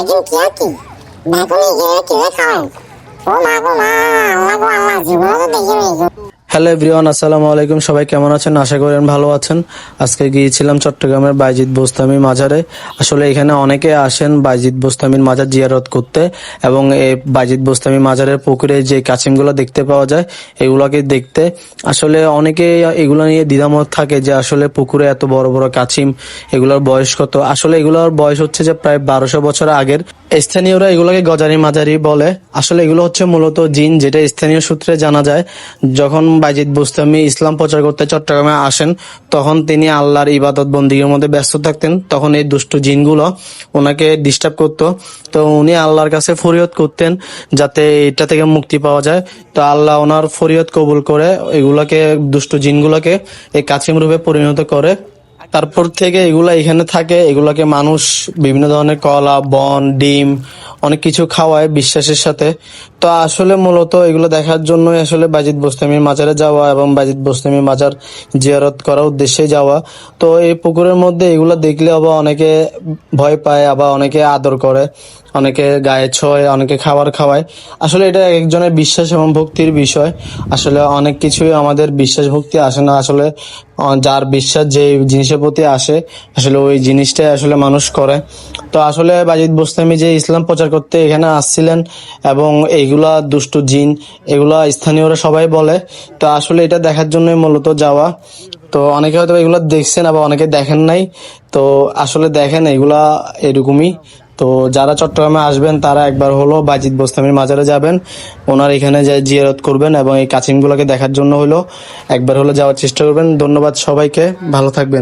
একদিন কি আর কি বেগুনি গিয়ে কিনে খাওয়ান। ও মা গো মা, আল্লাহ গো আল্লাহ, জীবনে তো দেখিনি। হ্যালো এভরিওয়ান, আসসালামু আলাইকুম। সবাই কেমন আছেন? আশা করেন ভালো আছেন। আজকে গিয়েছিলাম চট্টগ্রামের বাইজিদ বোস্তামি মাজারে। আসলে এখানে অনেকে আসেন বাইজিদ বোস্তামির মাজার জিয়ারত করতে, এবং এই বাইজিদ বোস্তামি মাজারের পুকুরে যে কাছিমগুলো দেখতে পাওয়া যায় এগুলোকে দেখতে। আসলে অনেকে এগুলো নিয়ে দ্বিধামত থাকে যে আসলে পুকুরে এত বড় বড় কাছিম, এগুলোর বয়স কত। আসলে এগুলোর বয়স হচ্ছে যে প্রায় 1200 বছর আগের। স্থানীয়রা এগুলোকে গজারি মাজারি বলে। আসলে এগুলো হচ্ছে মূলত জিন, যেটা স্থানীয় সূত্রে জানা যায়। যখন বাইজিদ বুস্তামি ইসলাম প্রচার করতে চট্টগ্রামে আসেন, তখন তিনি আল্লাহর ইবাদত বন্দিগির মধ্যে ব্যস্ত থাকতেন। তখন এই দুষ্ট জিনগুলো ওনাকে ডিস্টার্ব করতো। তো উনি আল্লাহর কাছে ফরিয়াদ করতেন যাতে এটা থেকে মুক্তি পাওয়া যায়। তো আল্লাহ ওনার ফরিয়াদ কবুল করে এগুলাকে, দুষ্ট জিনগুলোকে এই কাছিম রূপে পরিণত করে। তারপর থেকে এগুলা এখানে থাকে। এগুলাকে মানুষ বিভিন্ন ধরনের কলা, বন, ডিম অনেক কিছু খাওয়ায় বিশ্বাসের সাথে। তো আসলে মূলত এগুলো দেখার জন্যই আসলে বাইজিদ বোস্তামির মাজারে যাওয়া এবং বাইজিদ বোস্তামির মাজার জিয়ারত করার উদ্দেশ্যে যাওয়া। তো এই পুকুরের মধ্যে এগুলো দেখলে আবার অনেকে ভয় পায়, আবার অনেকে আদর করে, অনেকে গায়ে ছোঁয়, অনেকে খাবার খাওয়ায়। আসলে এটা একজনের বিশ্বাস এবং ভক্তির বিষয়। আসলে অনেক কিছুই আমাদের বিশ্বাস ভক্তি আসে না। আসলে যার বিশ্বাস যে জিনিসের প্রতি আসে, আসলে ওই জিনিসটাই আসলে মানুষ করে। তো আসলে বাইজিদ বোস্তামি যে ইসলাম প্রচার করতে এখানে আসছিলেন, এবং এইগুলা দুষ্ট জিন এগুলা স্থানীয়রা সবাই বলে। তো আসলে এটা দেখার জন্যই মূলত যাওয়া। তো অনেকে হয়তো এগুলা দেখছেন, আবার অনেকে দেখেন নাই। তো আসলে দেখেন এগুলা এরকমই। তো যারা চট্টগ্রামে আসবেন তারা একবার হলো বাইজিদ বোস্তামির মাজারে যাবেন, ওনার এখানে যে জিয়ারত করবেন এবং এই কাছিমগুলোকে দেখার জন্য হলো একবার হলো যাওয়ার চেষ্টা করবেন। ধন্যবাদ সবাইকে, ভালো থাকবেন।